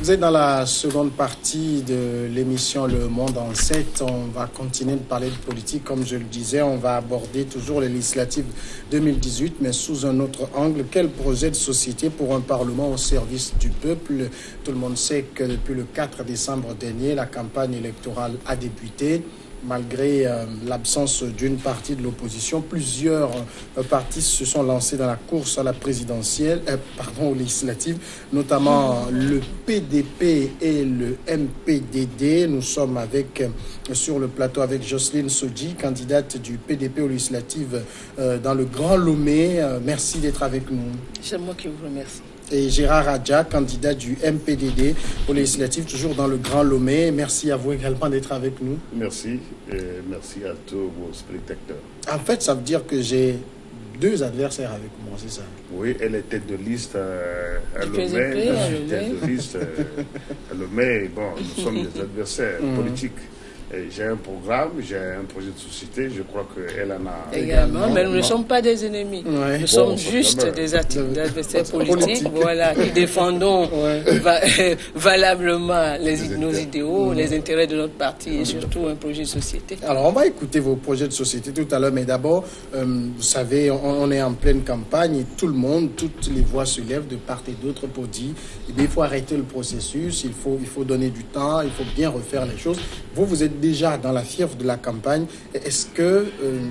Vous êtes dans la seconde partie de l'émission Le Monde en 7. On va continuer de parler de politique. Comme je le disais, on va aborder toujours les législatives 2018, mais sous un autre angle. Quel projet de société pour un Parlement au service du peuple? Tout le monde sait que depuis le 4 décembre dernier, la campagne électorale a débuté. Malgré l'absence d'une partie de l'opposition, plusieurs partis se sont lancés dans la course à la présidentielle, aux législatives, notamment le PDP et le MPDD. Nous sommes sur le plateau avec Jocelyne Sodji, candidate du PDP aux législatives dans le Grand Lomé. Merci d'être avec nous. C'est moi qui vous remercie. Et Gérard Adja, candidat du MPDD aux législatives, toujours dans le Grand Lomé. Merci à vous également d'être avec nous. Merci, et merci à tous vos spectateurs. En fait, ça veut dire que j'ai deux adversaires avec moi, c'est ça? Oui, elle est tête de liste à Lomé, PDP, je suis tête de liste à Lomé. Bon, nous sommes des adversaires politiques. J'ai un programme, j'ai un projet de société, je crois qu'elle en a également. Mais nous ne sommes pas des ennemis. Ouais. Nous sommes juste des adversaires politiques, voilà, qui défendons valablement nos idéaux, les intérêts de notre parti et surtout un projet de société. Alors, on va écouter vos projets de société tout à l'heure, mais d'abord, vous savez, on est en pleine campagne et tout le monde, toutes les voix se lèvent de part et d'autre pour dire il faut arrêter le processus, il faut donner du temps, il faut bien refaire les choses. Vous êtes déjà dans la fièvre de la campagne. Est-ce que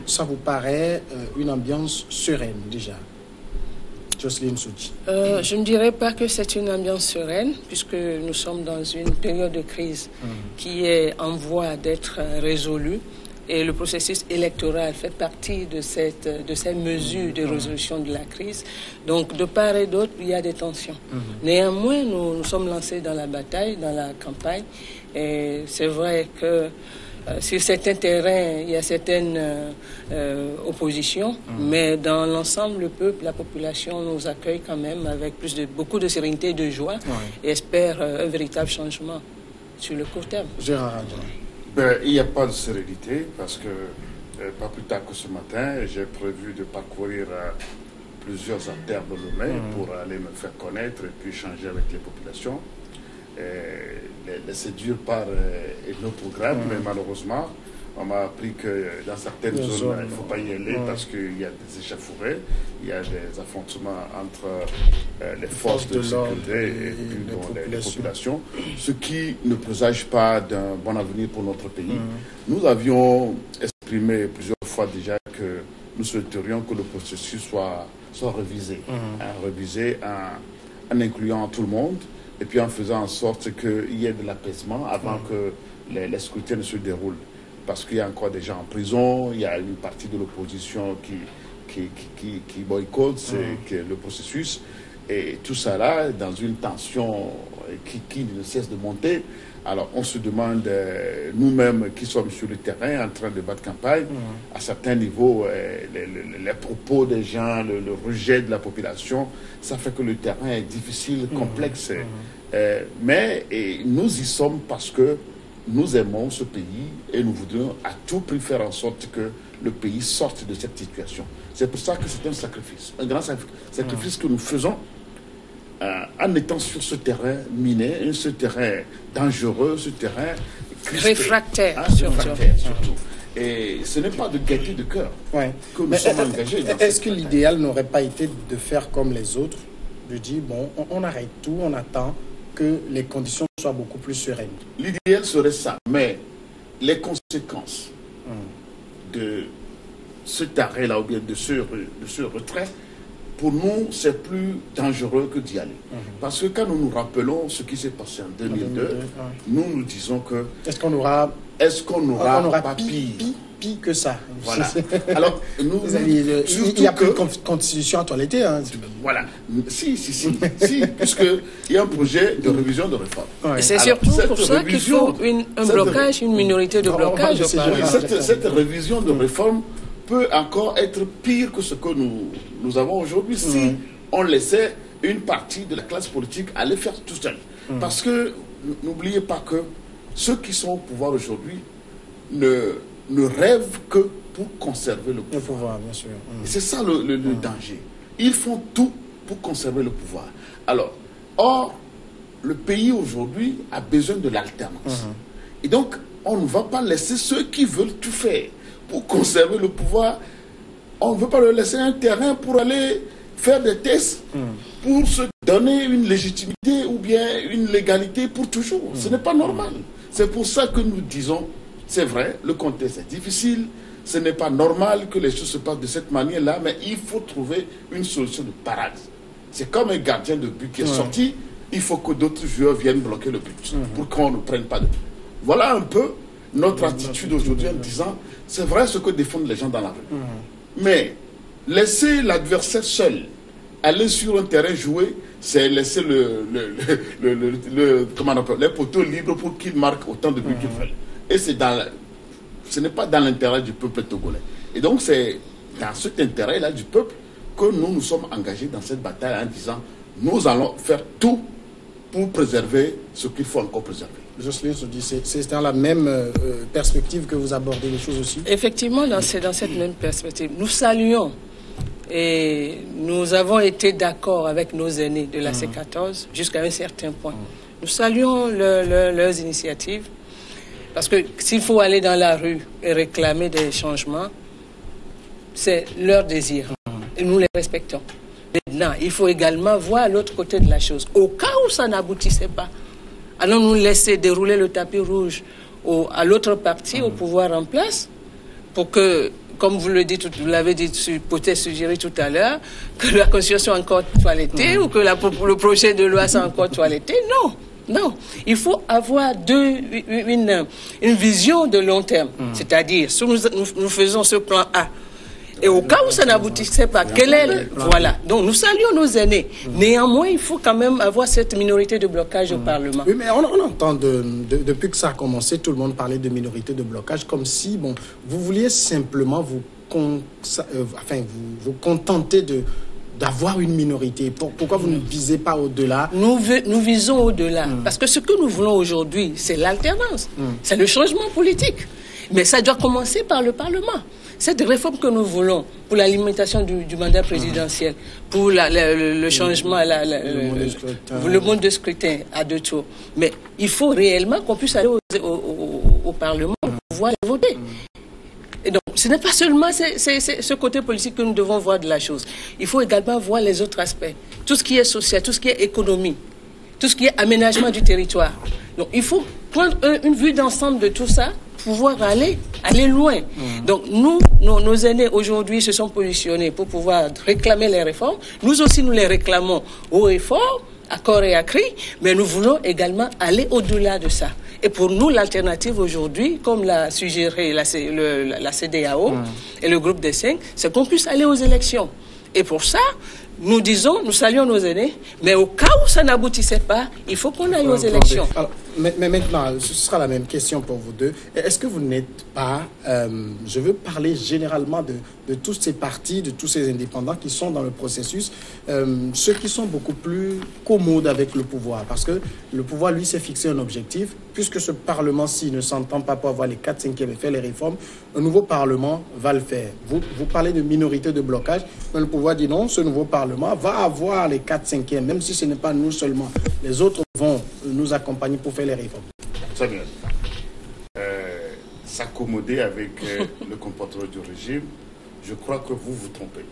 ça vous paraît une ambiance sereine déjà? Jocelyne Sodji. Je ne dirais pas que c'est une ambiance sereine, puisque nous sommes dans une période de crise qui est en voie d'être résolue. Et le processus électoral fait partie de ces mesures de résolution de la crise. Donc, de part et d'autre, il y a des tensions. Néanmoins, nous sommes lancés dans la bataille, dans la campagne. Et c'est vrai que sur certains terrains, il y a certaines oppositions, mais dans l'ensemble, le peuple, la population nous accueille quand même avec beaucoup de sérénité et de joie et espère un véritable changement sur le court terme. Gérard Adja. Il n'y a pas de sérénité parce que pas plus tard que ce matin, j'ai prévu de parcourir plusieurs artères de Lomé pour aller me faire connaître et puis échanger avec les populations. Les séduire par nos programmes, mais malheureusement, on m'a appris que dans certaines zones, il ne faut pas y aller parce qu'il y a des échauffourées, il y a des affrontements entre les forces de sécurité et les populations, ce qui ne présage pas d'un bon avenir pour notre pays. Nous avions exprimé plusieurs fois déjà que nous souhaiterions que le processus soit révisé, révisé en incluant tout le monde, et puis en faisant en sorte qu'il y ait de l'apaisement avant que les scrutins ne se déroulent. Parce qu'il y a encore des gens en prison, il y a une partie de l'opposition qui boycotte le processus. Et tout ça là, dans une tension qui ne cesse de monter. Alors on se demande, nous-mêmes qui sommes sur le terrain en train de battre campagne, à certains niveaux, les propos des gens, le rejet de la population, ça fait que le terrain est difficile, complexe. Mais nous y sommes parce que nous aimons ce pays et nous voudrions à tout prix faire en sorte que le pays sorte de cette situation. C'est pour ça que c'est un sacrifice, un grand sacrifice que nous faisons en étant sur ce terrain miné, ce terrain dangereux, ce terrain réfractaire, surtout. Et ce n'est pas de gaieté de cœur que nous sommes engagés. Est-ce que l'idéal n'aurait pas été de faire comme les autres, de dire, bon, on arrête tout, on attend que les conditions soient beaucoup plus sereines? L'idéal serait ça, mais les conséquences de cet arrêt-là ou bien de ce retrait, pour nous, c'est plus dangereux que d'y aller. Parce que quand nous nous rappelons ce qui s'est passé en 2002, nous disons que... Est-ce qu'on aura pas pire que ça? Voilà. Alors, il n'y a plus de constitution à toiletter. Hein. Voilà. Si, puisqu'il y a un projet de révision de réforme. Et c'est surtout pour ça qu'il faut un blocage, une minorité de blocage. Cette révision de réforme peut encore être pire que ce que nous avons aujourd'hui si on laissait une partie de la classe politique aller faire tout seul. Parce que n'oubliez pas que ceux qui sont au pouvoir aujourd'hui ne rêvent que pour conserver le pouvoir. Bien sûr. Et c'est ça le danger. Ils font tout pour conserver le pouvoir. Alors, or, le pays aujourd'hui a besoin de l'alternance. Et donc, on ne va pas laisser ceux qui veulent tout faire pour conserver le pouvoir. On ne veut pas leur laisser un terrain pour aller faire des tests, pour se donner une légitimité ou bien une légalité pour toujours. Ce n'est pas normal. C'est pour ça que nous disons, c'est vrai, le contexte est difficile, ce n'est pas normal que les choses se passent de cette manière-là, mais il faut trouver une solution de parade. C'est comme un gardien de but qui est sorti, il faut que d'autres joueurs viennent bloquer le but pour qu'on ne prenne pas de but. Voilà un peu notre attitude aujourd'hui en disant, c'est vrai ce que défendent les gens dans la rue. Mais laisser l'adversaire seul aller sur un terrain jouer, c'est laisser les poteaux libres pour qu'il marque autant de buts qu'il veut. Et ce n'est pas dans l'intérêt du peuple togolais. Et donc c'est dans cet intérêt-là du peuple que nous nous sommes engagés dans cette bataille en disant, nous allons faire tout pour préserver ce qu'il faut encore préserver. Jocelyne Soudi, c'est dans la même perspective que vous abordez les choses aussi? Effectivement, c'est dans cette même perspective. Nous saluons et nous avons été d'accord avec nos aînés de la C14 jusqu'à un certain point. Nous saluons leurs initiatives parce que s'il faut aller dans la rue et réclamer des changements, c'est leur désir et nous les respectons. Maintenant, il faut également voir l'autre côté de la chose. Au cas où ça n'aboutissait pas, allons-nous laisser dérouler le tapis rouge à l'autre parti, au pouvoir en place, pour que, comme vous l'avez dit, peut-être suggéré tout à l'heure, que la Constitution soit encore toilettée ou que le projet de loi soit encore toiletté? Non, non. Il faut avoir une vision de long terme. C'est-à-dire, si nous faisons ce plan A, et au cas où ça n'aboutissait pas, voilà. Donc nous saluons nos aînés. Néanmoins, il faut quand même avoir cette minorité de blocage au Parlement. Oui, mais on entend depuis que ça a commencé, tout le monde parlait de minorité de blocage, comme si vous vouliez simplement vous contenter d'avoir une minorité. Pourquoi vous ne visez pas au-delà? Nous visons au-delà. Parce que ce que nous voulons aujourd'hui, c'est l'alternance. C'est le changement politique. Mais ça doit commencer par le Parlement. Cette réforme que nous voulons pour la limitation du mandat présidentiel, pour le changement, le mode de scrutin à 2 tours. Mais il faut réellement qu'on puisse aller au Parlement pour pouvoir voter. Et donc, ce n'est pas seulement ce côté politique que nous devons voir de la chose. Il faut également voir les autres aspects. Tout ce qui est social, tout ce qui est économie, tout ce qui est aménagement du territoire. Donc, il faut prendre une vue d'ensemble de tout ça, pouvoir aller loin. Donc nos aînés aujourd'hui se sont positionnés pour pouvoir réclamer les réformes. Nous aussi, nous les réclamons haut et fort, à corps et à cri, mais nous voulons également aller au-delà de ça. Et pour nous, l'alternative aujourd'hui, comme l'a suggéré la CEDEAO et le groupe des 5, c'est qu'on puisse aller aux élections. Et pour ça, nous saluons nos aînés, mais au cas où ça n'aboutissait pas, il faut qu'on aille aux élections. Alors, mais maintenant, ce sera la même question pour vous deux. Est-ce que vous n'êtes pas, je veux parler généralement de tous ces partis, de tous ces indépendants qui sont dans le processus, ceux qui sont beaucoup plus commodes avec le pouvoir, parce que le pouvoir, lui, s'est fixé un objectif, puisque ce Parlement-ci ne s'entend pas pour avoir les 4/5e et faire les réformes, un nouveau Parlement va le faire. Vous parlez de minorité de blocage, mais le pouvoir dit non, ce nouveau Parlement va avoir les 4/5e, même si ce n'est pas nous seulement. Les autres vont nous accompagner pour faire les réformes. Très bien. S'accommoder avec le comportement du régime, je crois que vous vous trompez.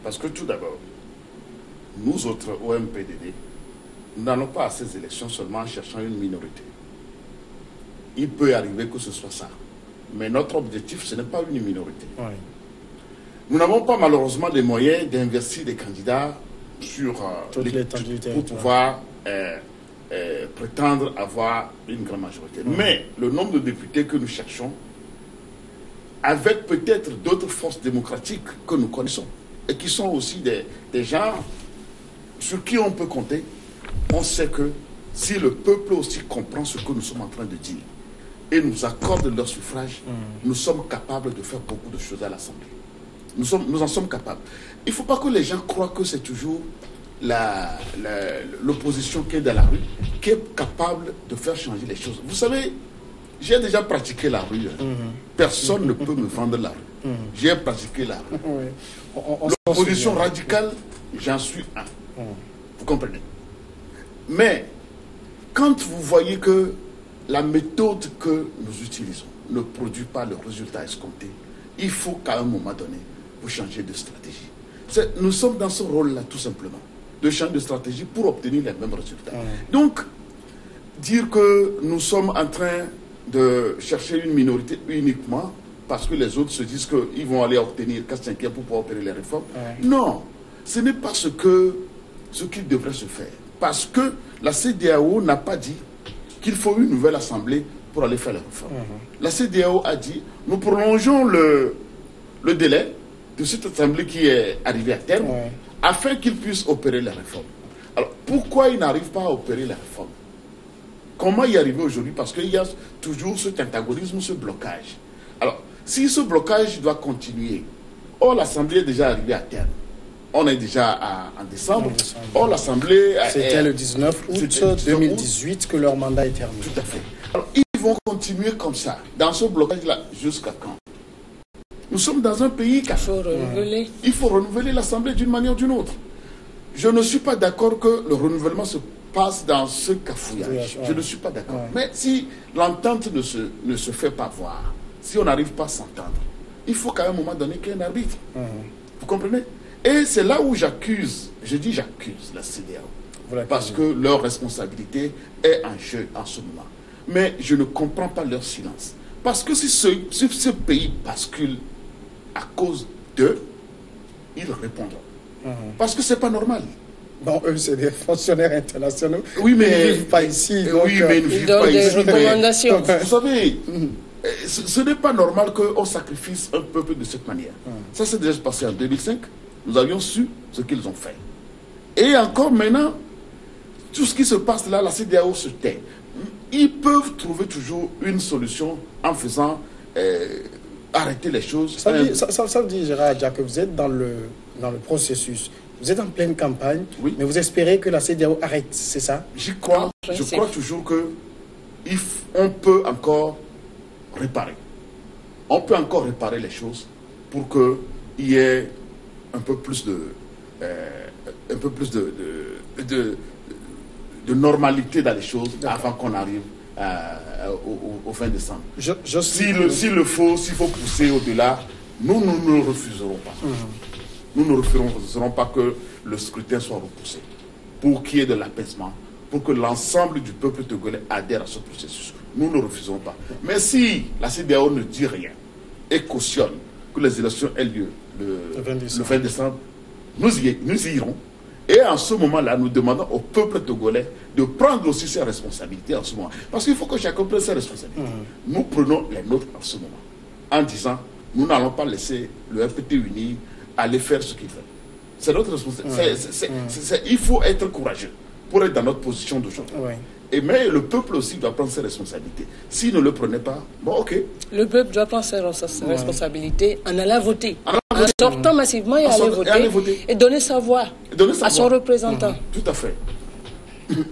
Parce que tout d'abord, nous autres OMPDD, nous n'allons pas à ces élections seulement en cherchant une minorité. Il peut arriver que ce soit ça. Mais notre objectif, ce n'est pas une minorité. Oui. Nous n'avons pas malheureusement les moyens d'investir des candidats sur pour pouvoir prétendre avoir une grande majorité. Mais le nombre de députés que nous cherchons, avec peut-être d'autres forces démocratiques que nous connaissons, et qui sont aussi des gens sur qui on peut compter, on sait que si le peuple aussi comprend ce que nous sommes en train de dire et nous accorde leur suffrage, nous sommes capables de faire beaucoup de choses à l'Assemblée. Nous en sommes capables. Il ne faut pas que les gens croient que c'est toujours l'opposition qui est dans la rue, qui est capable de faire changer les choses. Vous savez, j'ai déjà pratiqué la rue. Personne ne peut me vendre la rue. J'ai pratiqué la rue. L'opposition radicale, j'en suis un. Vous comprenez? Mais quand vous voyez que la méthode que nous utilisons ne produit pas le résultat escompté, il faut qu'à un moment donné, vous changez de stratégie. Nous sommes dans ce rôle-là, tout simplement, de changer de stratégie pour obtenir les mêmes résultats. Donc, dire que nous sommes en train de chercher une minorité uniquement parce que les autres se disent qu'ils vont aller obtenir 4/5 pour pouvoir opérer les réformes. Non, ce n'est pas ce qui devrait se faire. Parce que la CEDEAO n'a pas dit qu'il faut une nouvelle assemblée pour aller faire les réformes. La CEDEAO a dit, nous prolongeons le délai de cette assemblée qui est arrivée à terme afin qu'ils puissent opérer les réformes. Alors, pourquoi ils n'arrivent pas à opérer les réformes? Comment y arriver aujourd'hui? Parce qu'il y a toujours cet antagonisme, ce blocage. Alors, si ce blocage doit continuer, or l'Assemblée est déjà arrivée à terme. On est déjà en décembre. Or l'Assemblée... C'était le 19 août 2018 que leur mandat est terminé. Tout à fait. Alors, ils vont continuer comme ça, dans ce blocage-là, jusqu'à quand? Nous sommes dans un pays qui il faut renouveler l'Assemblée d'une manière ou d'une autre. Je ne suis pas d'accord que le renouvellement se passe dans ce cafouillage. Je ne suis pas d'accord. Mais si l'entente ne se fait pas voir, si on n'arrive pas à s'entendre, il faut qu'à un moment donné qu'il y ait un arbitre. Vous comprenez? Et c'est là où j'accuse la CEDEAO. Parce que leur responsabilité est en jeu en ce moment. Mais je ne comprends pas leur silence. Parce que si ce pays bascule à cause d'eux, ils répondront. Parce que ce n'est pas normal. Bon, eux, c'est des fonctionnaires internationaux. Oui, mais ils ne vivent pas ici. Donc, oui, mais ils ne vivent pas des ici. recommandations. Vous savez, ce n'est pas normal qu'on sacrifie un peuple de cette manière. Ça s'est déjà passé en 2005. Nous avions su ce qu'ils ont fait. Et encore maintenant, tout ce qui se passe là, la CEDEAO se tait. Ils peuvent trouver toujours une solution en faisant arrêter les choses. Ça veut dire, Gérard Adja, que vous êtes dans le processus. Vous êtes en pleine campagne, mais vous espérez que la CEDEAO arrête, c'est ça? Je crois toujours qu'on peut encore réparer. On peut encore réparer les choses pour qu'il y ait un peu plus de normalité dans les choses avant qu'on arrive au fin décembre. S'il le faut, s'il faut pousser au-delà, nous ne refuserons pas. Nous ne refuserons pas que le scrutin soit repoussé pour qu'il y ait de l'apaisement, pour que l'ensemble du peuple togolais adhère à ce processus. Nous ne refuserons pas. Mais si la CEDEAO ne dit rien et cautionne que les élections aient lieu le 20 décembre, nous irons. Et en ce moment-là, nous demandons au peuple togolais de prendre aussi ses responsabilités en ce moment. Parce qu'il faut que chacun prenne ses responsabilités. Nous prenons les nôtres en ce moment, en disant, nous n'allons pas laisser le RPT uni aller faire ce qu'il veut. C'est notre responsabilité. Il faut être courageux pour être dans notre position d'aujourd'hui. Mais le peuple aussi doit prendre ses responsabilités. S'il ne le prenait pas, bon, ok. Le peuple doit prendre ses responsabilités en allant voter. En sortant massivement et aller voter. Et donner sa voix à son représentant. Tout à fait.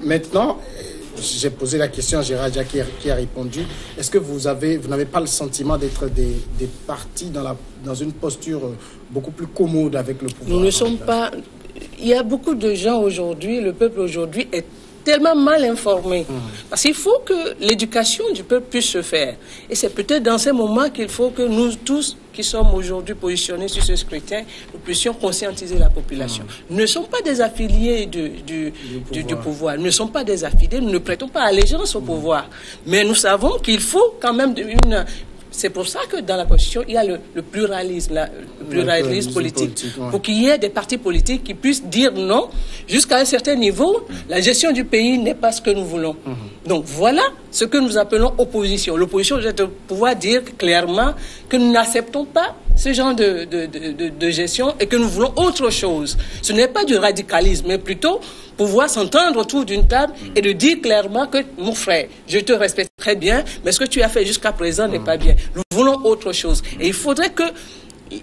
Maintenant, j'ai posé la question à Gérard Adja qui a répondu. Est-ce que vous n'avez pas le sentiment d'être des partis dans une posture beaucoup plus commode avec le pouvoir? Nous ne sommes pas... Il y a beaucoup de gens aujourd'hui, le peuple aujourd'hui est tellement mal informé. Parce qu'il faut que l'éducation du peuple puisse se faire. Et c'est peut-être dans ces moments qu'il faut que nous tous qui sommes aujourd'hui positionnés sur ce scrutin, nous puissions conscientiser la population. Nous ne sommes pas des affiliés du pouvoir. Nous ne sommes pas des affiliés, nous ne prêtons pas allégeance au pouvoir. Mais nous savons qu'il faut quand même c'est pour ça que dans la Constitution, il y a le pluralisme, le pluralisme politique. Pour qu'il y ait des partis politiques qui puissent dire non, jusqu'à un certain niveau, la gestion du pays n'est pas ce que nous voulons. Donc voilà ce que nous appelons opposition. L'opposition doit pouvoir dire clairement que nous n'acceptons pas ce genre de gestion et que nous voulons autre chose. Ce n'est pas du radicalisme, mais plutôt pouvoir s'entendre autour d'une table et de dire clairement que, mon frère, je te respecte très bien, mais ce que tu as fait jusqu'à présent n'est pas bien. Nous voulons autre chose. Et il faudrait que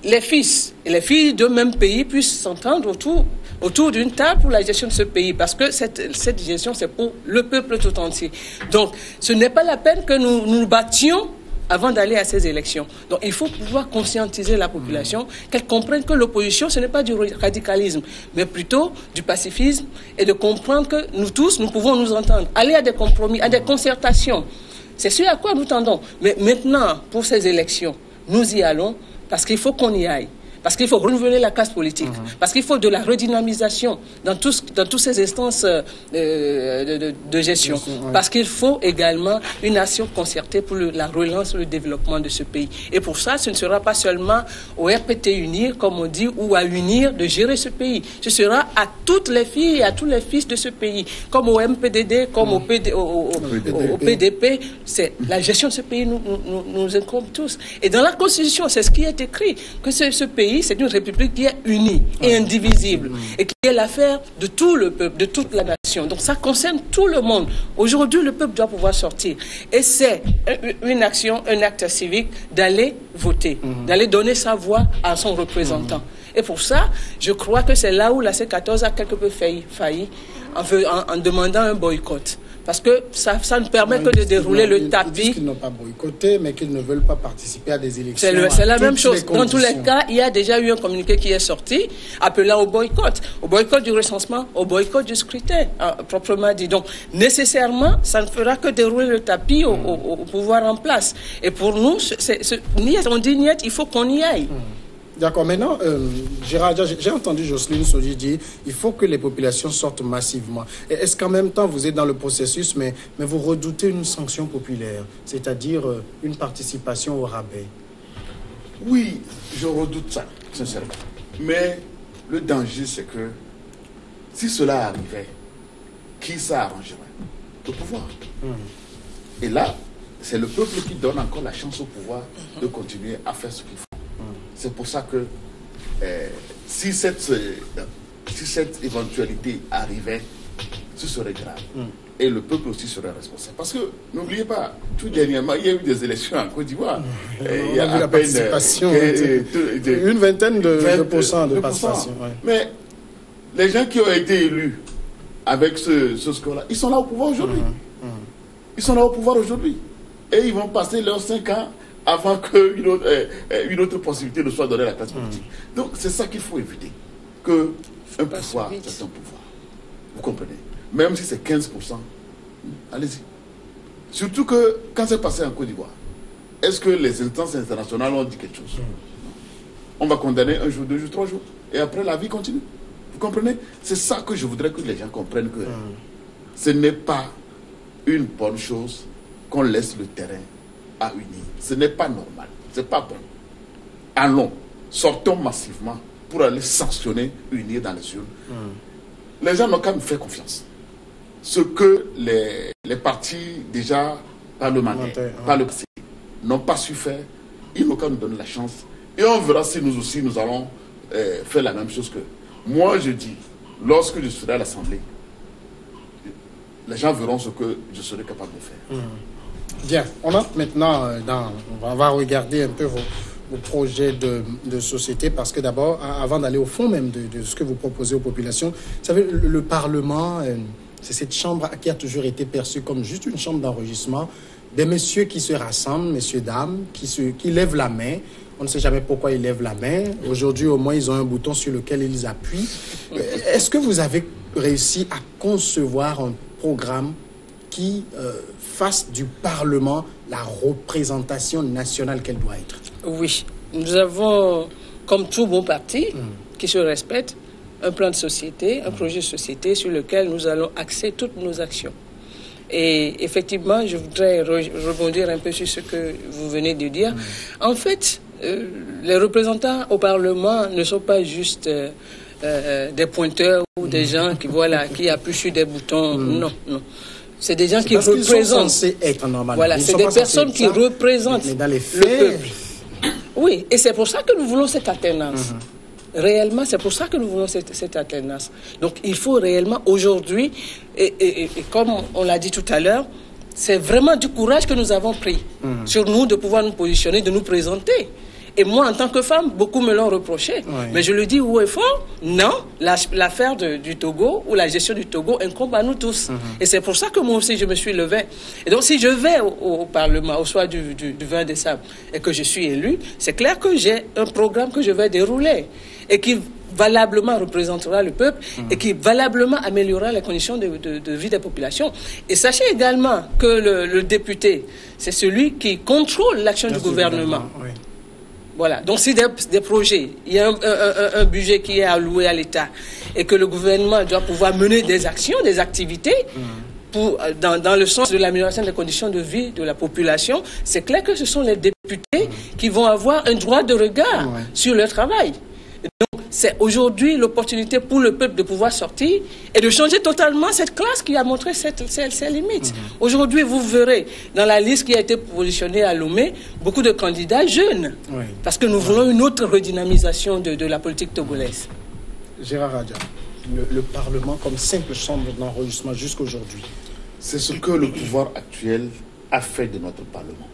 les fils et les filles d'un même pays puissent s'entendre autour d'une table pour la gestion de ce pays, parce que cette gestion, c'est pour le peuple tout entier. Donc, ce n'est pas la peine que nous nous battions avant d'aller à ces élections. Donc il faut pouvoir conscientiser la population, qu'elle comprenne que l'opposition, ce n'est pas du radicalisme, mais plutôt du pacifisme, et de comprendre que nous tous, nous pouvons nous entendre, aller à des compromis, à des concertations. C'est ce à quoi nous tendons. Mais maintenant, pour ces élections, nous y allons parce qu'il faut qu'on y aille. Parce qu'il faut renouveler la classe politique, parce qu'il faut de la redynamisation dans toutes ces instances de gestion, parce qu'il faut également une action concertée pour la relance et le développement de ce pays. Et pour ça, ce ne sera pas seulement au RPT unir, comme on dit, ou à unir de gérer ce pays. Ce sera à toutes les filles et à tous les fils de ce pays, comme au MPDD, comme au PDP. C'est la gestion de ce pays nous incombe tous. Et dans la Constitution, c'est ce qui est écrit, que ce pays, c'est une république qui est unie et indivisible et qui est l'affaire de tout le peuple, de toute la nation. Donc ça concerne tout le monde. Aujourd'hui, le peuple doit pouvoir sortir. Et c'est une action, un acte civique d'aller voter, d'aller donner sa voix à son représentant. Et pour ça, je crois que c'est là où la C14 a quelque peu failli en demandant un boycott. Parce que ça ne permet que de dérouler le tapis. Ils disent qu'ils n'ont pas boycotté, mais qu'ils ne veulent pas participer à des élections. C'est la même chose. Dans tous les cas, il y a déjà eu un communiqué qui est sorti, appelant au boycott du recensement, au boycott du scrutin, proprement dit. Donc, nécessairement, ça ne fera que dérouler le tapis au pouvoir en place. Et pour nous, on dit niet, il faut qu'on y aille. D'accord. Maintenant, Gérard, j'ai entendu Jocelyne Sodi dire il faut que les populations sortent massivement. Est-ce qu'en même temps, vous êtes dans le processus, mais vous redoutez une sanction populaire, c'est-à-dire une participation au rabais? Oui, je redoute ça, sincèrement. Mais le danger, c'est que si cela arrivait, qui ça arrangerait? Le pouvoir. Et là, c'est le peuple qui donne encore la chance au pouvoir de continuer à faire ce qu'il faut. C'est pour ça que si cette éventualité arrivait, ce serait grave. Et le peuple aussi serait responsable. Parce que, n'oubliez pas, tout dernièrement, il y a eu des élections en Côte d'Ivoire. Il y a eu la participation, une vingtaine de pourcents de participation. Ouais. Mais les gens qui ont été élus avec ce score-là, ils sont là au pouvoir aujourd'hui. Ils sont là au pouvoir aujourd'hui. Et ils vont passer leurs 5 ans avant qu'une autre possibilité ne soit donnée à la classe politique. Donc, c'est ça qu'il faut éviter. Un pouvoir, c'est un pouvoir. Vous comprenez? Même si c'est 15%, allez-y. Surtout que, quand c'est passé en Côte d'Ivoire, est-ce que les instances internationales ont dit quelque chose? On va condamner 1 jour, 2 jours, 3 jours. Et après, la vie continue. Vous comprenez? C'est ça que je voudrais que les gens comprennent, que ce n'est pas une bonne chose qu'on laisse le terrain à unir. Ce n'est pas normal. Ce n'est pas bon. Allons, sortons massivement pour aller sanctionner, unir dans les urnes. Les gens n'ont qu'à nous faire confiance. Ce que les partis déjà parlementaires, par le passé, n'ont pas su faire, ils n'ont qu'à nous donner la chance. Et on verra si nous aussi, nous allons faire la même chose que... Moi, je dis, lorsque je serai à l'Assemblée, les gens verront ce que je serai capable de faire. Bien, on entre maintenant on va regarder un peu vos projets de société, parce que d'abord, avant d'aller au fond même de ce que vous proposez aux populations, vous savez, le Parlement, c'est cette chambre qui a toujours été perçue comme juste une chambre d'enregistrement, des messieurs qui se rassemblent, messieurs, dames, qui lèvent la main. On ne sait jamais pourquoi ils lèvent la main. Aujourd'hui, au moins, ils ont un bouton sur lequel ils appuient. Est-ce que vous avez réussi à concevoir un programme qui fasse du Parlement la représentation nationale qu'elle doit être? Oui. Nous avons, comme tout bon parti qui se respecte, un plan de société, un projet de société sur lequel nous allons axer toutes nos actions. Et effectivement, je voudrais rebondir un peu sur ce que vous venez de dire. En fait, les représentants au Parlement ne sont pas juste des pointeurs ou des gens qui appuient sur des boutons. Non. C'est des gens qui représentent. Ils sont censés être normalement. Voilà, c'est des personnes qui représentent le peuple. Oui, et c'est pour ça que nous voulons cette alternance. Réellement, c'est pour ça que nous voulons cette alternance. Donc, il faut réellement aujourd'hui, et comme on l'a dit tout à l'heure, c'est vraiment du courage que nous avons pris sur nous de pouvoir nous positionner, de nous présenter. Et moi, en tant que femme, beaucoup me l'ont reproché. Mais je le dis haut et fort, non, l'affaire du Togo ou la gestion du Togo incombe à nous tous. Et c'est pour ça que moi aussi, je me suis levée. Et donc, si je vais au Parlement, au soir du 20 décembre, et que je suis élue, c'est clair que j'ai un programme que je vais dérouler et qui valablement représentera le peuple et qui valablement améliorera les conditions de vie des populations. Et sachez également que le député, c'est celui qui contrôle l'action du gouvernement. Oui. Voilà. Donc, si des projets, il y a un budget qui est alloué à l'État et que le gouvernement doit pouvoir mener des actions, des activités dans le sens de l'amélioration des conditions de vie de la population, c'est clair que ce sont les députés qui vont avoir un droit de regard sur leur travail. Donc, c'est aujourd'hui l'opportunité pour le peuple de pouvoir sortir et de changer totalement cette classe qui a montré ses limites. Aujourd'hui, vous verrez dans la liste qui a été positionnée à Lomé, beaucoup de candidats jeunes. Parce que nous voulons une autre redynamisation de la politique togolaise. Gérard Adja, le Parlement comme simple chambre d'enregistrement jusqu'aujourd'hui. C'est ce que le pouvoir actuel a fait de notre Parlement.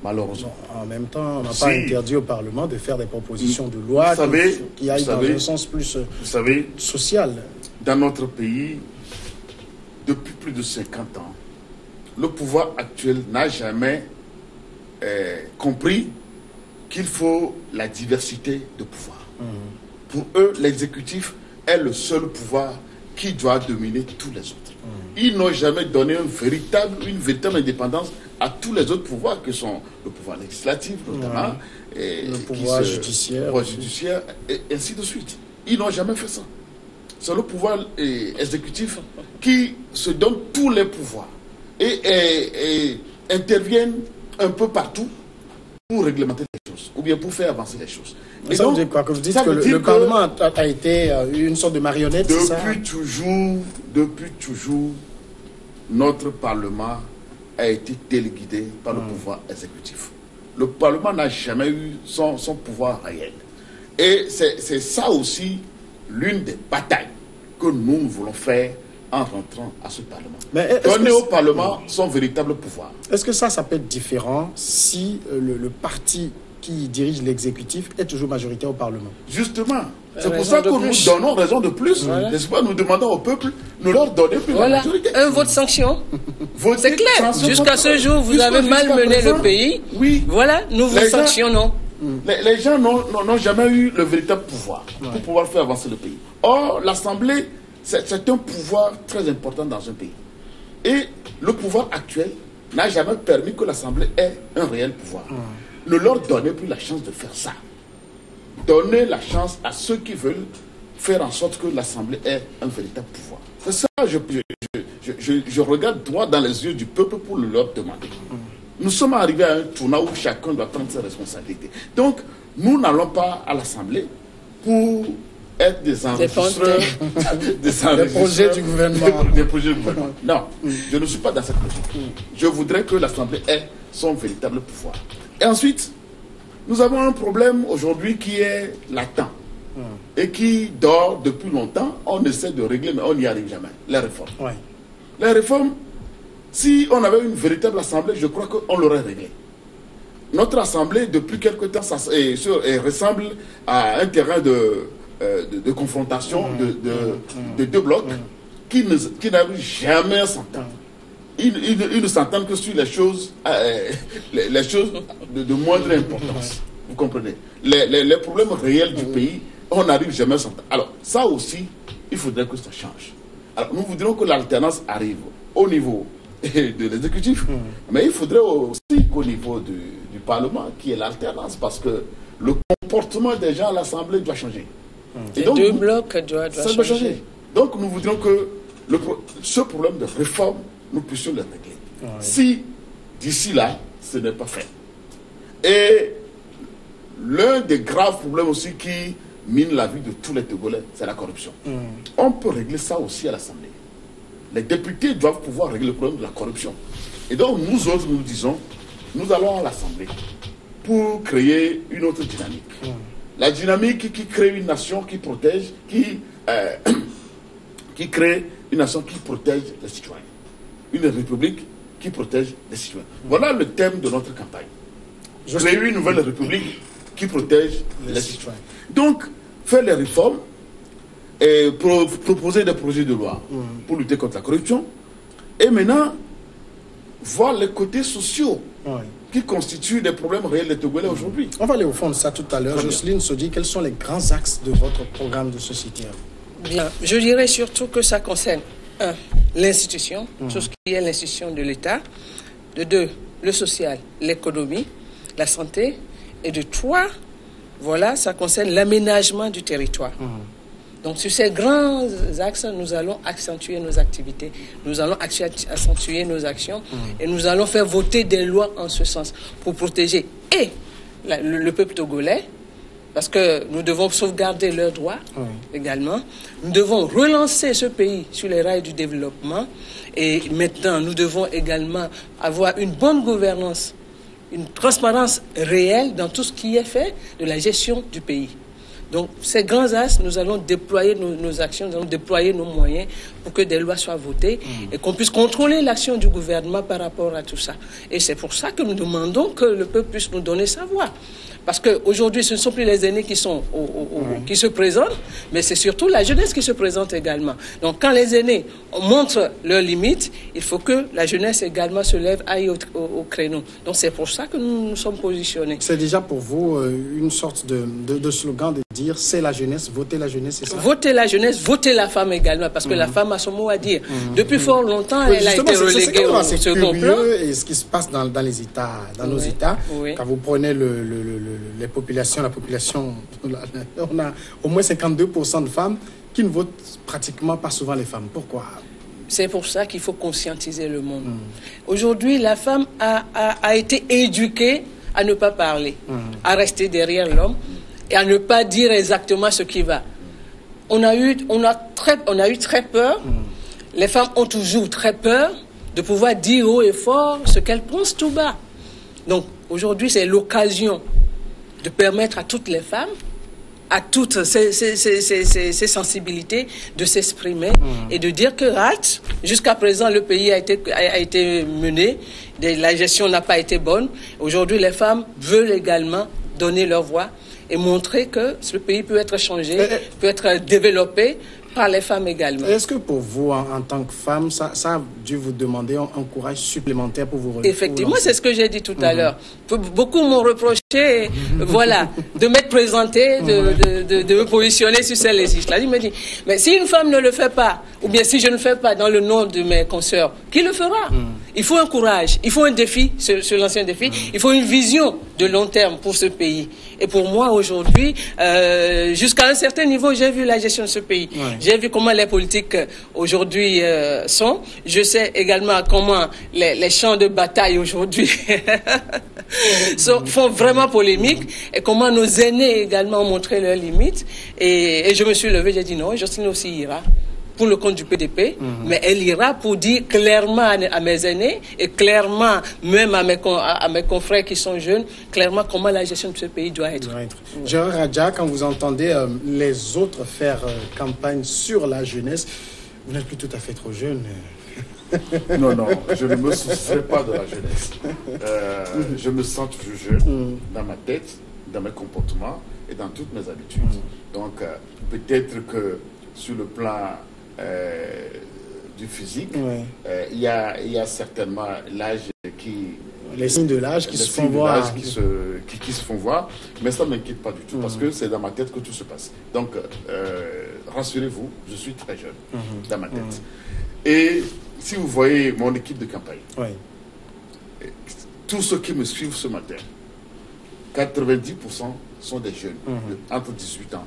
Malheureusement. En même temps, on n'a pas interdit au Parlement de faire des propositions de loi qui aillent dans un sens plus social. Dans notre pays, depuis plus de 50 ans, le pouvoir actuel n'a jamais compris qu'il faut la diversité de pouvoir. Pour eux, l'exécutif est le seul pouvoir qui doit dominer tous les autres. Ils n'ont jamais donné une véritable indépendance à tous les autres pouvoirs que sont le pouvoir législatif notamment, et le pouvoir judiciaire, et ainsi de suite. Ils n'ont jamais fait ça. C'est le pouvoir exécutif qui se donne tous les pouvoirs et interviennent un peu partout pour réglementer les choses ou bien pour faire avancer les choses. Et ça veut dire quoi? Que vous dites que le Parlement a été une sorte de marionnette, c'est ça? Depuis toujours, notre Parlement a été téléguidé par le pouvoir exécutif. Le Parlement n'a jamais eu son pouvoir réel. Et c'est ça aussi l'une des batailles que nous voulons faire en rentrant à ce Parlement. Donner au Parlement son véritable pouvoir. Est-ce que ça peut être différent si le parti qui dirige l'exécutif est toujours majoritaire au Parlement? Justement. C'est pour ça que nous donnons raison de plus. N'est-ce pas? Nous demandons au peuple de leur donner plus de majorité. Un vote sanction. C'est clair. Jusqu'à ce jour, vous avez malmené le pays. Oui. Voilà, nous vous sanctionnons. Les gens n'ont jamais eu le véritable pouvoir pour pouvoir faire avancer le pays. Or, l'Assemblée, c'est un pouvoir très important dans un pays. Et le pouvoir actuel n'a jamais permis que l'Assemblée ait un réel pouvoir. Ne leur donnez plus la chance de faire ça. Donnez la chance à ceux qui veulent faire en sorte que l'Assemblée ait un véritable pouvoir. C'est ça, je regarde droit dans les yeux du peuple pour le leur demander. Nous sommes arrivés à un tournant où chacun doit prendre ses responsabilités. Donc, nous n'allons pas à l'Assemblée pour être des enregistreurs, des projets du gouvernement. Des projets du gouvernement. Non, je ne suis pas dans cette logique. Je voudrais que l'Assemblée ait son véritable pouvoir. Et ensuite, nous avons un problème aujourd'hui qui est latent et qui dort depuis longtemps. On essaie de régler, mais on n'y arrive jamais. Les réformes. Les réformes, si on avait une véritable assemblée, je crois qu'on l'aurait réglé. Notre assemblée, depuis quelque temps, ressemble à un terrain de confrontation de deux blocs qui n'arrivent jamais à s'entendre. Ils ne s'entendent que sur les choses de moindre importance. Vous comprenez? Les problèmes réels du pays, on n'arrive jamais à s'entendre. Alors, ça aussi, il faudrait que ça change. Alors, nous voudrions que l'alternance arrive au niveau de l'exécutif, mais il faudrait aussi qu'au niveau du Parlement, qui est l'alternance, parce que le comportement des gens à l'Assemblée doit changer. Et donc, deux blocs doivent changer. Donc, nous voudrions que ce problème de réforme, nous puissions le régler. Si, d'ici là, ce n'est pas fait. Et l'un des graves problèmes aussi qui mine la vie de tous les Togolais, c'est la corruption. On peut régler ça aussi à l'Assemblée. Les députés doivent pouvoir régler le problème de la corruption. Et donc, nous autres, nous disons, nous allons à l'Assemblée pour créer une autre dynamique. La dynamique qui crée une nation qui protège, qui crée une nation qui protège les citoyens. Une république qui protège les citoyens. Voilà le thème de notre campagne. Créer une nouvelle république qui protège les citoyens. Donc, faire les réformes et proposer des projets de loi pour lutter contre la corruption et maintenant voir les côtés sociaux qui constituent des problèmes réels des Togolais aujourd'hui. On va aller au fond de ça tout à l'heure. Jocelyne Sodi, quels sont les grands axes de votre programme de société? Bien, je dirais surtout que ça concerne, un, l'institution, tout ce qui est l'institution de l'État, de deux, le social, l'économie, la santé, et de trois, voilà, ça concerne l'aménagement du territoire. Donc sur ces grands axes, nous allons accentuer nos activités, nous allons accentuer nos actions et nous allons faire voter des lois en ce sens pour protéger et le peuple togolais, parce que nous devons sauvegarder leurs droits également. Nous devons relancer ce pays sur les rails du développement et maintenant nous devons également avoir une bonne gouvernance, une transparence réelle dans tout ce qui est fait de la gestion du pays. Donc, ces grands axes, nous allons déployer nos actions, nous allons déployer nos moyens pour que des lois soient votées et qu'on puisse contrôler l'action du gouvernement par rapport à tout ça. Et c'est pour ça que nous demandons que le peuple puisse nous donner sa voix. Parce qu'aujourd'hui, ce ne sont plus les aînés qui se présentent, mais c'est surtout la jeunesse qui se présente également. Donc, quand les aînés montrent leurs limites, il faut que la jeunesse également se lève, aille au créneau. Donc, c'est pour ça que nous nous sommes positionnés. C'est déjà pour vous une sorte de slogan de dire c'est la jeunesse, votez la jeunesse, c'est ça? Votez la jeunesse, votez la femme également, parce que la femme a son mot à dire. Depuis fort longtemps, elle a été reléguée au second plan. Et ce qui se passe dans les États, dans nos États, quand vous prenez la population, on a au moins 52% de femmes qui ne votent pratiquement pas souvent les femmes. Pourquoi? C'est pour ça qu'il faut conscientiser le monde. Aujourd'hui, la femme a été éduquée à ne pas parler, à rester derrière l'homme et à ne pas dire exactement ce qui va. On a eu très peur. Les femmes ont toujours très peur de pouvoir dire haut et fort ce qu'elles pensent tout bas. Donc aujourd'hui, c'est l'occasion de permettre à toutes les femmes, à toutes ces sensibilités, de s'exprimer et de dire que jusqu'à présent, le pays a été mené, la gestion n'a pas été bonne. Aujourd'hui, les femmes veulent également donner leur voix et montrer que ce pays peut être changé, peut être développé par les femmes également. Est-ce que pour vous, en tant que femme, ça a dû vous demander un courage supplémentaire pour vous relancer? Effectivement, c'est ce que j'ai dit tout à l'heure. Beaucoup m'ont reproché, voilà, de m'être présentée, de me positionner sur ces législatives. Il me dit, mais si une femme ne le fait pas, ou bien si je ne le fais pas dans le nom de mes consoeurs, qui le fera? Il faut un courage, il faut un défi, sur l'ancien défi, il faut une vision de long terme pour ce pays. Et pour moi, aujourd'hui, jusqu'à un certain niveau, j'ai vu la gestion de ce pays. J'ai vu comment les politiques aujourd'hui sont. Je sais également comment les champs de bataille aujourd'hui font vraiment polémique et comment nos aînés également ont montré leurs limites. Et je me suis levée, j'ai dit non, Jocelyne aussi ira pour le compte du PDP, mais elle ira pour dire clairement à mes aînés et clairement même à mes confrères qui sont jeunes, clairement comment la gestion de ce pays doit être. Gérard Radja, quand vous entendez les autres faire campagne sur la jeunesse, vous n'êtes plus tout à fait trop jeune. Non, je ne me soucierai pas de la jeunesse. Je me sens toujours jeune dans ma tête, dans mes comportements et dans toutes mes habitudes. Donc peut-être que sur le plan du physique, il y a certainement l'âge qui... Les signes de l'âge qui se font voir. Qui se font voir, mais ça ne m'inquiète pas du tout, parce que c'est dans ma tête que tout se passe. Donc, rassurez-vous, je suis très jeune dans ma tête. Et si vous voyez mon équipe de campagne, tous ceux qui me suivent ce matin, 90% sont des jeunes, entre 18 ans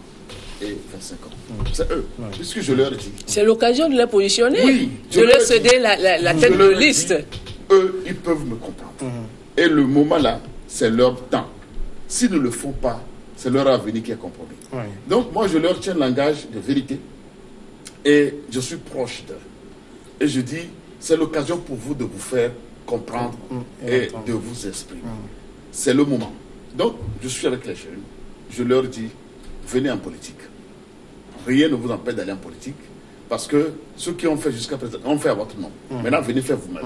et 25 ans. C'est eux, puisque je leur dis. C'est l'occasion de les positionner, de leur céder la tête de liste. Eux, ils peuvent me comprendre. Et le moment là, c'est leur temps. S'ils ne le font pas, c'est leur avenir qui est compromis. Donc moi, je leur tiens le langage de vérité et je suis proche d'eux. Et je dis, c'est l'occasion pour vous de vous faire comprendre et de vous exprimer. C'est le moment. Donc, je suis avec les jeunes. Je leur dis, venez en politique. Rien ne vous empêche d'aller en politique parce que ceux qui ont fait jusqu'à présent ont fait à votre nom. Maintenant, venez faire vous-même.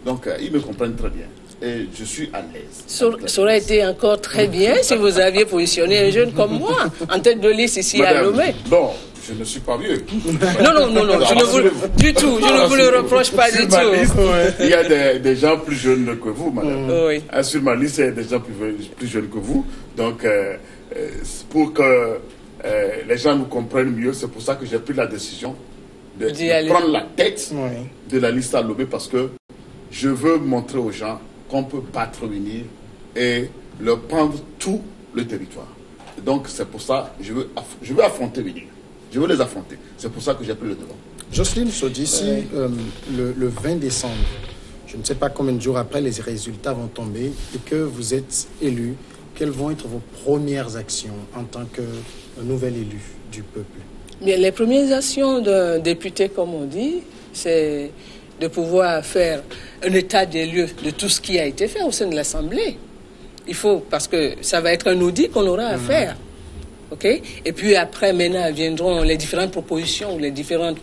Donc, ils me comprennent très bien. et je suis à l'aise. Ça aurait été encore très bien si vous aviez positionné un jeune comme moi en tête de liste ici à Lomé. Bon, je ne suis pas vieux. Non, je ne vous le reproche pas du tout. Liste, il y a des gens plus jeunes que vous, madame. Oui. Sur ma liste, il y a des gens plus jeunes que vous. Donc, pour que les gens nous comprennent mieux, c'est pour ça que j'ai pris la décision de prendre la tête de la liste à Lomé, parce que je veux montrer aux gens qu'on peut battre Winnie et leur prendre tout le territoire. Donc c'est pour ça que je veux affronter Winnie. Je veux les affronter. C'est pour ça que j'ai pris le devant. Jocelyne Sodi, le 20 décembre, je ne sais pas combien de jours après les résultats vont tomber et que vous êtes élu, quelles vont être vos premières actions en tant que nouvel élu du peuple? Bien, les premières actions d'un député, comme on dit, c'est de pouvoir faire un état des lieux de tout ce qui a été fait au sein de l'Assemblée. Il faut, parce que ça va être un audit qu'on aura à faire. OK? Et puis après, maintenant, viendront les différentes propositions, les différents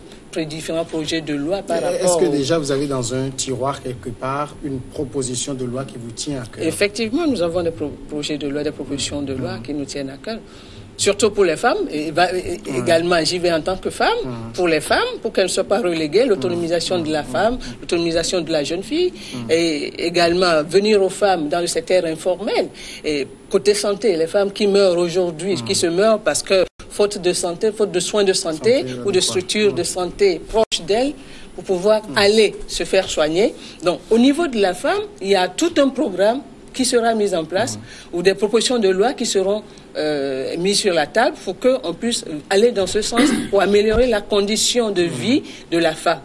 projets de loi par rapport... Est-ce que déjà vous avez dans un tiroir quelque part une proposition de loi qui vous tient à cœur? Effectivement, nous avons des projets de loi, des propositions de loi qui nous tiennent à cœur. Surtout pour les femmes, et également j'y vais en tant que femme, pour les femmes, pour qu'elles ne soient pas reléguées, l'autonomisation de la femme, l'autonomisation de la jeune fille, et également venir aux femmes dans le secteur informel. Et côté santé, les femmes qui meurent aujourd'hui, qui se meurent parce que faute de santé, faute de soins de santé ou de structures de santé proches d'elles, pour pouvoir aller se faire soigner. Donc au niveau de la femme, il y a tout un programme qui sera mis en place, ou des propositions de loi qui seront mises sur la table pour qu'on puisse aller dans ce sens pour améliorer la condition de vie de la femme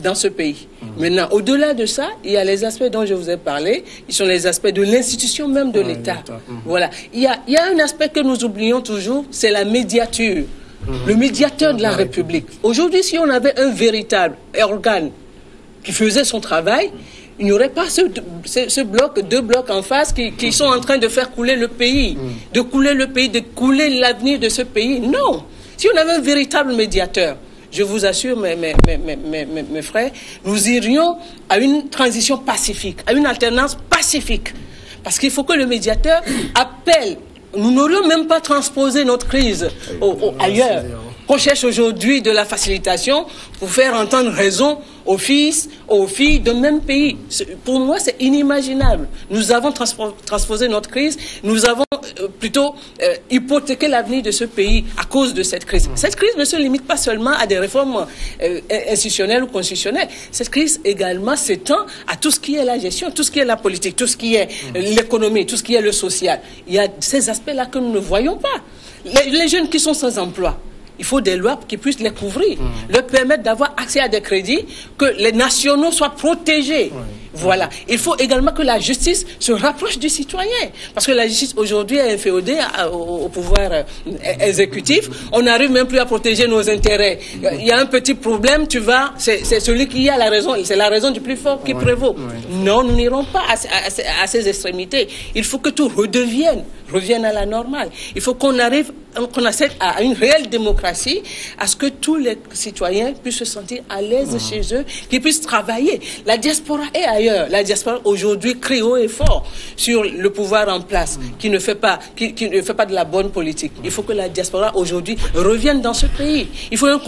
dans ce pays. Maintenant, au-delà de ça, il y a les aspects dont je vous ai parlé, qui sont les aspects de l'institution même de l'État. Voilà. Il y a un aspect que nous oublions toujours, c'est la médiature. Le médiateur de la République. Aujourd'hui, si on avait un véritable organe qui faisait son travail, il n'y aurait pas deux blocs en face qui sont en train de faire couler le pays, de couler l'avenir de ce pays. Non. Si on avait un véritable médiateur, je vous assure, mes frères, nous irions à une transition pacifique, à une alternance pacifique. Parce qu'il faut que le médiateur appelle. Nous n'aurions même pas transposé notre crise ailleurs. On cherche aujourd'hui de la facilitation pour faire entendre raison aux fils, aux filles d'un même pays. Pour moi, c'est inimaginable. Nous avons transposé notre crise, nous avons plutôt hypothéqué l'avenir de ce pays à cause de cette crise. Cette crise ne se limite pas seulement à des réformes institutionnelles ou constitutionnelles. Cette crise également s'étend à tout ce qui est la gestion, tout ce qui est la politique, tout ce qui est l'économie, tout ce qui est le social. Il y a ces aspects-là que nous ne voyons pas. Les jeunes qui sont sans emploi, il faut des lois qui puissent les couvrir, leur permettre d'avoir accès à des crédits, que les nationaux soient protégés. Voilà. Il faut également que la justice se rapproche du citoyen. Parce que la justice aujourd'hui est inféodée au pouvoir exécutif. On n'arrive même plus à protéger nos intérêts. Il y a un petit problème, c'est celui qui a la raison. C'est la raison du plus fort qui prévaut. Non, nous n'irons pas à ces extrémités. Il faut que tout revienne à la normale. Il faut qu'on accède à une réelle démocratie, à ce que tous les citoyens puissent se sentir à l'aise chez eux, qu'ils puissent travailler. La diaspora est ailleurs. La diaspora aujourd'hui crie haut et fort sur le pouvoir en place, qui ne fait pas de la bonne politique. Il faut que la diaspora aujourd'hui revienne dans ce pays. Il faut un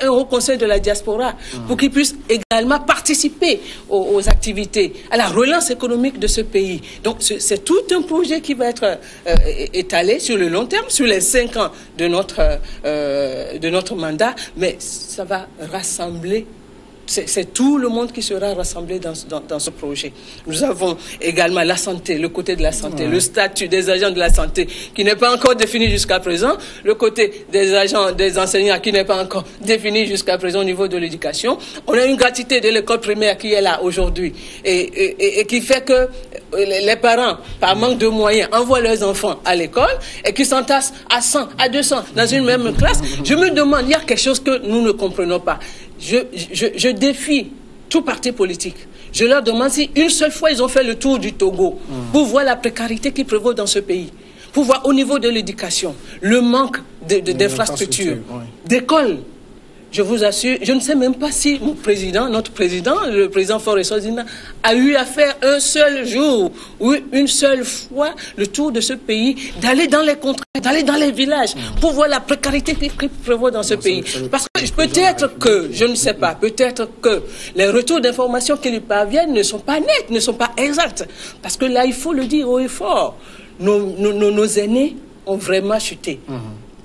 haut conseil de la diaspora pour qu'il puisse également participer aux activités, à la relance économique de ce pays. Donc c'est tout un projet qui va être étalé sur le long terme, sur les 5 ans de notre mandat, mais ça va rassembler. C'est tout le monde qui sera rassemblé dans ce projet. Nous avons également la santé, le côté de la santé, le statut des agents de la santé qui n'est pas encore défini jusqu'à présent, le côté des enseignants qui n'est pas encore défini jusqu'à présent au niveau de l'éducation. On a une gratuité de l'école primaire qui est là aujourd'hui et qui fait que les parents, par manque de moyens, envoient leurs enfants à l'école et qui s'entassent à 100, à 200 dans une même classe. Je me demande, il y a quelque chose que nous ne comprenons pas. Je défie tout parti politique. Je leur demande si une seule fois ils ont fait le tour du Togo pour voir la précarité qui prévaut dans ce pays, pour voir au niveau de l'éducation le manque d'infrastructures, d'écoles. je vous assure, je ne sais même pas si notre président, le président Faure Essozina, a eu à faire un seul jour ou une seule fois le tour de ce pays, d'aller dans les contrées, d'aller dans les villages, pour voir la précarité qui prévaut dans ce pays. Parce que peut-être que, je ne sais pas, peut-être que les retours d'informations qui lui parviennent ne sont pas nets, ne sont pas exacts. Parce que là, il faut le dire haut et fort, nos aînés ont vraiment chuté.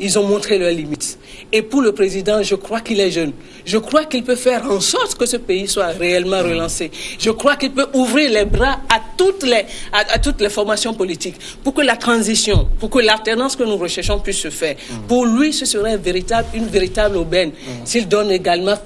Ils ont montré leurs limites. Et pour le président, je crois qu'il est jeune. Je crois qu'il peut faire en sorte que ce pays soit réellement relancé. Je crois qu'il peut ouvrir les bras à toutes les formations politiques pour que la transition, pour que l'alternance que nous recherchons puisse se faire. Pour lui, ce serait une véritable aubaine s'il donne également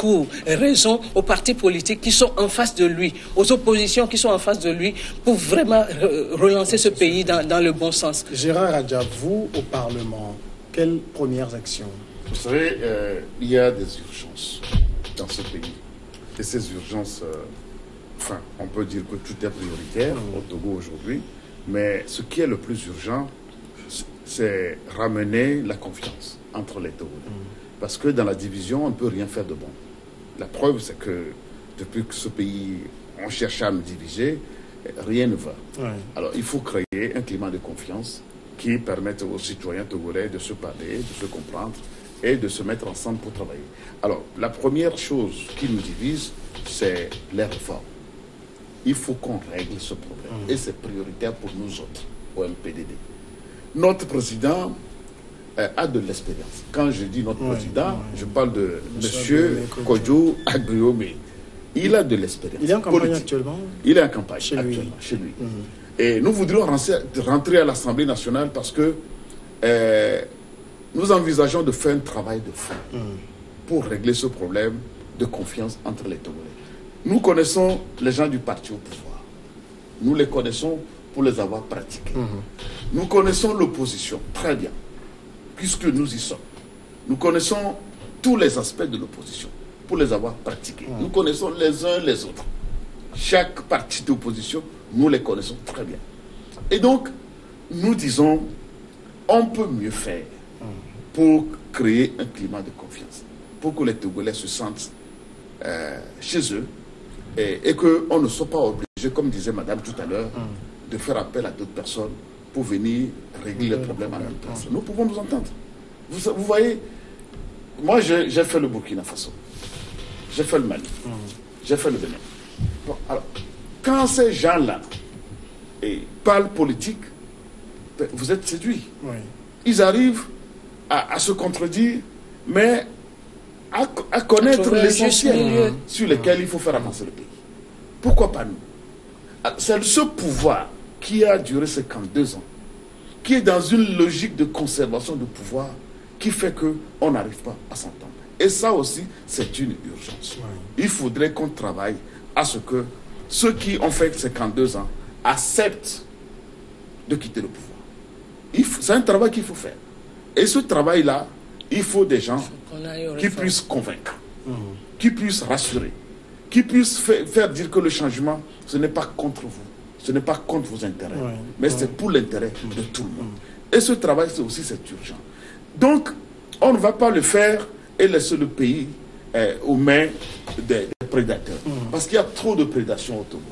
raison aux partis politiques qui sont en face de lui, aux oppositions qui sont en face de lui, pour vraiment relancer ce pays dans le bon sens. Gérard Adja, vous, au Parlement, quelles premières actions? Vous savez, il y a des urgences dans ce pays. Et ces urgences, on peut dire que tout est prioritaire au Togo aujourd'hui, mais ce qui est le plus urgent, c'est ramener la confiance entre les Togolais. Parce que dans la division, on ne peut rien faire de bon. La preuve, c'est que depuis que ce pays, on cherche à nous diviser, rien ne va. Alors, il faut créer un climat de confiance qui permettent aux citoyens togolais de se parler, de se comprendre et de se mettre ensemble pour travailler. Alors, la première chose qui nous divise, c'est les réformes. Il faut qu'on règle ce problème. Et c'est prioritaire pour nous autres, au MPDD. Notre président a de l'expérience. Quand je dis notre président, je parle de M. Kodjo Agriome. Il a de l'expérience. Il est en campagne actuellement? Il est en campagne actuellement, chez lui. Et nous voudrions rentrer à l'Assemblée nationale parce que nous envisageons de faire un travail de fond pour régler ce problème de confiance entre les Togolais. Nous connaissons les gens du parti au pouvoir. Nous les connaissons pour les avoir pratiqués. Nous connaissons l'opposition très bien, puisque nous y sommes. Nous connaissons tous les aspects de l'opposition pour les avoir pratiqués. Nous connaissons les uns les autres. Chaque parti d'opposition, nous les connaissons très bien. Et donc, nous disons, on peut mieux faire pour créer un climat de confiance, pour que les Togolais se sentent chez eux et qu'on ne soit pas obligé, comme disait madame tout à l'heure, de faire appel à d'autres personnes pour venir régler les problèmes à notre place. Nous pouvons nous entendre. Vous voyez, moi j'ai fait le Burkina Faso, j'ai fait le Mali, j'ai fait le Bénin. Bon, alors, quand ces gens-là parlent politique, vous êtes séduits. Ils arrivent à se contredire, mais à connaître l'essentiel sur lequel il faut faire avancer le pays. Pourquoi pas nous? C'est ce pouvoir qui a duré 52 ans, qui est dans une logique de conservation de pouvoir, qui fait qu'on n'arrive pas à s'entendre. Et ça aussi, c'est une urgence. Il faudrait qu'on travaille à ce que ceux qui ont fait 52 ans acceptent de quitter le pouvoir. C'est un travail qu'il faut faire. Et ce travail-là, il faut des gens qui puissent convaincre, qui puissent rassurer, qui puissent faire dire que le changement, ce n'est pas contre vous, ce n'est pas contre vos intérêts, mais c'est pour l'intérêt de tout le monde. Et ce travail, c'est aussi urgent. Donc, on ne va pas le faire et laisser le pays aux mains des prédateurs. Parce qu'il y a trop de prédation au Togo.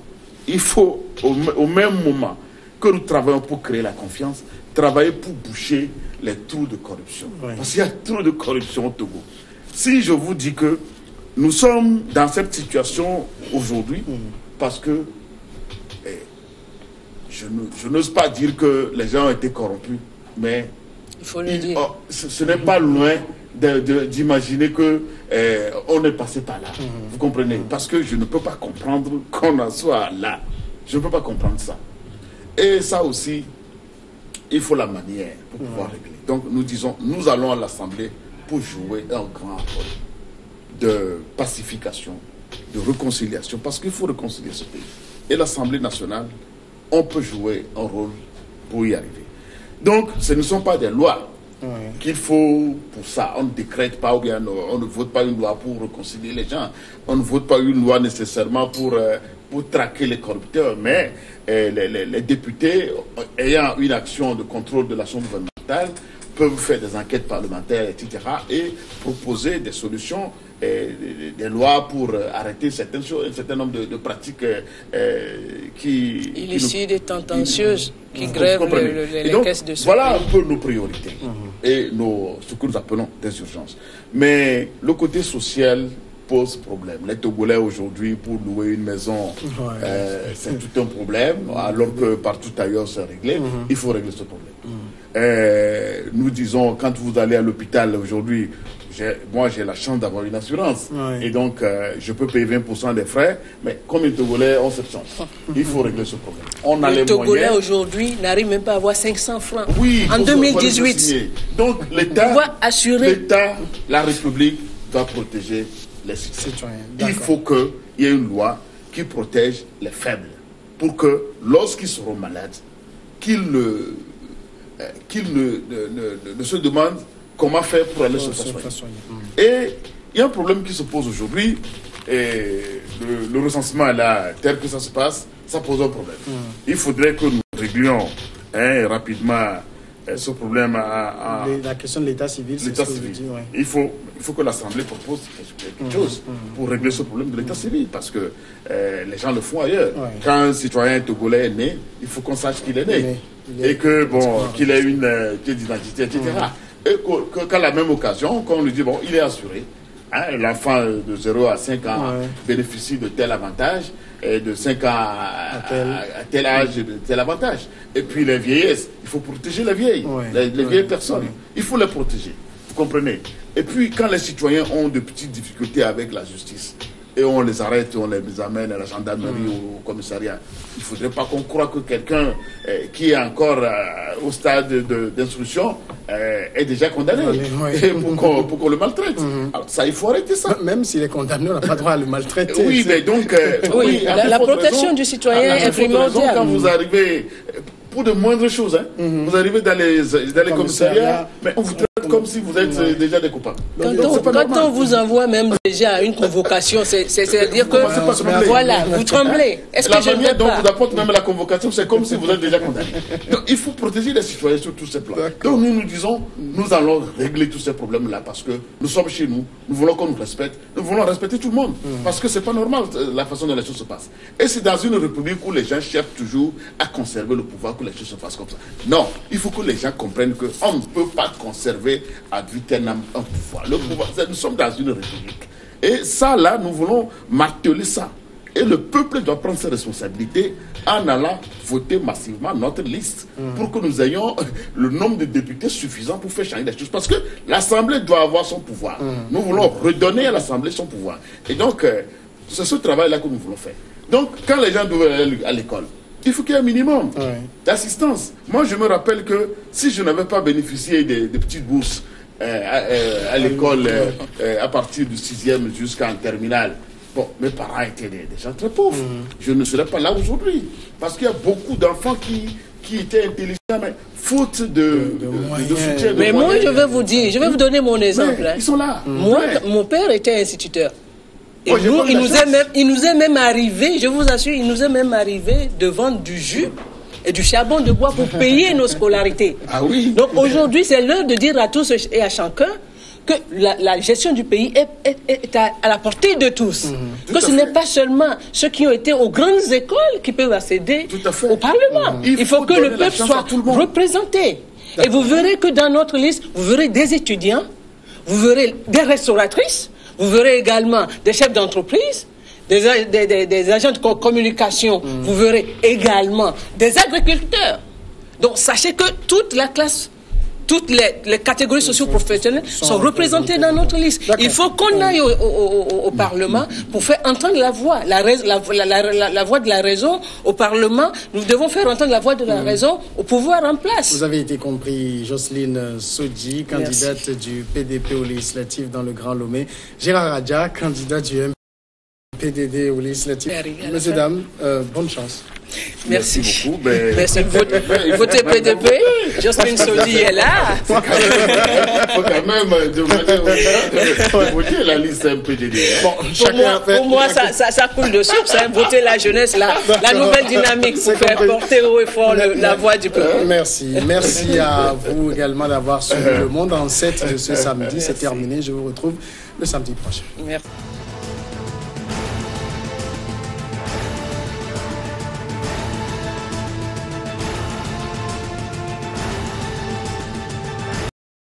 Il faut, au même moment que nous travaillons pour créer la confiance, travailler pour boucher les trous de corruption. Parce qu'il y a trop de corruption au Togo. Si je vous dis que nous sommes dans cette situation aujourd'hui, parce que je n'ose pas dire que les gens ont été corrompus, mais il faut le dire. Ce n'est pas loin d'imaginer qu'on est passé par là. Vous comprenez? Parce que je ne peux pas comprendre qu'on en soit là. Je ne peux pas comprendre ça. Et ça aussi, il faut la manière pour pouvoir régler. Donc nous disons, nous allons à l'Assemblée pour jouer un grand rôle de pacification, de réconciliation, parce qu'il faut réconcilier ce pays. Et l'Assemblée nationale, on peut jouer un rôle pour y arriver. Donc, ce ne sont pas des lois qu'il faut pour ça. On ne décrète pas ou bien on ne vote pas une loi pour réconcilier les gens. On ne vote pas une loi nécessairement pour traquer les corrupteurs. Mais les députés, ayant une action de contrôle de l'action gouvernementale, peuvent faire des enquêtes parlementaires, etc. et proposer des solutions des lois pour arrêter certaines choses, un certain nombre de pratiques illicites et tendancieuses qui grèvent les caisses de ce voilà pays. Un peu nos priorités et ce que nous appelons des urgences. Mais le côté social pose problème. Les Togolais aujourd'hui, pour louer une maison, c'est tout un problème, alors que partout ailleurs c'est réglé. Il faut régler ce problème. Nous disons, quand vous allez à l'hôpital aujourd'hui, moi j'ai la chance d'avoir une assurance, et donc je peux payer 20% des frais, mais comme les Togolais ont cette chance, il faut régler ce problème. On a les Togolais aujourd'hui n'arrivent même pas à avoir 500 francs. Oui, en 2018. Donc l'État, la République doit protéger les citoyens. Il faut qu'il y ait une loi qui protège les faibles, pour que lorsqu'ils seront malades, qu'ils ne se demandent comment faire pour aller se faire soigner. Et il y a un problème qui se pose aujourd'hui, et le recensement là, tel que ça se passe, ça pose un problème. Il faudrait que nous réglions rapidement ce problème la question de l'état civil. Il faut que l'Assemblée propose quelque chose pour régler ce problème de l'état civil, parce que les gens le font ailleurs. Quand un citoyen togolais est né, il faut qu'on sache qu'il est né, et que qu'il ait une pièce d'identité, etc. Et qu'à la même occasion, quand on lui dit il est assuré, l'enfant de 0 à 5 ans bénéficie de tel avantage, et de 5 ans à tel âge de tel avantage. Et puis les vieillesses, il faut protéger les vieilles, les vieilles personnes. Il faut les protéger, vous comprenez. Et puis quand les citoyens ont de petites difficultés avec la justice, et on les arrête, on les amène à la gendarmerie ou au commissariat, il ne faudrait pas qu'on croie que quelqu'un qui est encore au stade d'instruction est déjà condamné pour qu'on le maltraite. Alors ça, il faut arrêter ça. Même s'il est condamné, on n'a pas droit à le maltraiter. Oui, mais donc... la protection du citoyen est primordiale. Quand vous arrivez... Pour de moindres choses, vous arrivez dans les commissariats, mais on vous traite comme si vous êtes déjà des coupables. Quand on vous envoie même déjà une convocation, c'est-à-dire que voilà, vous tremblez. Est-ce que je ne vais pas? Donc vous apportez même la convocation, c'est comme si vous êtes déjà condamné. Donc il faut protéger les citoyens sur tous ces plans. Donc nous disons, nous allons régler tous ces problèmes-là, parce que nous sommes chez nous, nous voulons qu'on nous respecte, nous voulons respecter tout le monde, parce que c'est pas normal la façon dont les choses se passent. Et c'est dans une république où les gens cherchent toujours à conserver le pouvoir, que les choses se fassent comme ça. Non, il faut que les gens comprennent qu'on ne peut pas conserver ad vitam un pouvoir. Le pouvoir, nous sommes dans une république. Et ça, là, nous voulons marteler ça. Et le peuple doit prendre ses responsabilités en allant voter massivement notre liste pour que nous ayons le nombre de députés suffisant pour faire changer les choses. Parce que l'Assemblée doit avoir son pouvoir. Nous voulons redonner à l'Assemblée son pouvoir. Et donc, c'est ce travail-là que nous voulons faire. Donc, quand les gens doivent aller à l'école, il faut qu'il y ait un minimum d'assistance. Moi, je me rappelle que si je n'avais pas bénéficié des petites bourses à l'école à partir du 6e jusqu'en terminale, mes parents étaient des gens très pauvres. Je ne serais pas là aujourd'hui. Parce qu'il y a beaucoup d'enfants qui étaient intelligents, mais faute de soutien. Mais moi, je vais vous dire, je vais vous donner mon exemple. Ils sont là. Moi, mon père était instituteur. Et il nous est même arrivé, je vous assure, il nous est même arrivé de vendre du jus et du charbon de bois pour payer nos scolarités. Ah oui. Donc aujourd'hui, c'est l'heure de dire à tous et à chacun que la gestion du pays est à la portée de tous. Que ce n'est pas seulement ceux qui ont été aux grandes écoles qui peuvent accéder au Parlement. Il faut que le peuple soit représenté. Et vous verrez que dans notre liste, vous verrez des étudiants, vous verrez des restauratrices, vous verrez également des chefs d'entreprise, des agents de communication, vous verrez également des agriculteurs. Donc sachez que toute la classe, toutes les catégories socio-professionnelles sont représentées dans notre liste. Il faut qu'on aille au Parlement pour faire entendre la voix, la voix de la raison au Parlement. Nous devons faire entendre la voix de la raison au pouvoir en place. Vous avez été compris, Jocelyne Sodji, candidate du PDP aux législatives dans le Grand Lomé. Gérard Adja, candidat du MPDD aux législatives. Messieurs, dames, bonne chance. Merci beaucoup. Merci. Votez PDP. Jocelyne Sodi est là. Il faut quand même demander voter la liste MPDD. Bon, pour moi ça coule de source, hein, voter la jeunesse, la nouvelle dynamique pour faire porter haut et fort la voix du peuple. Merci. Merci à vous également d'avoir suivi Le Monde en 7 de ce samedi. C'est terminé. Je vous retrouve le samedi prochain. Merci.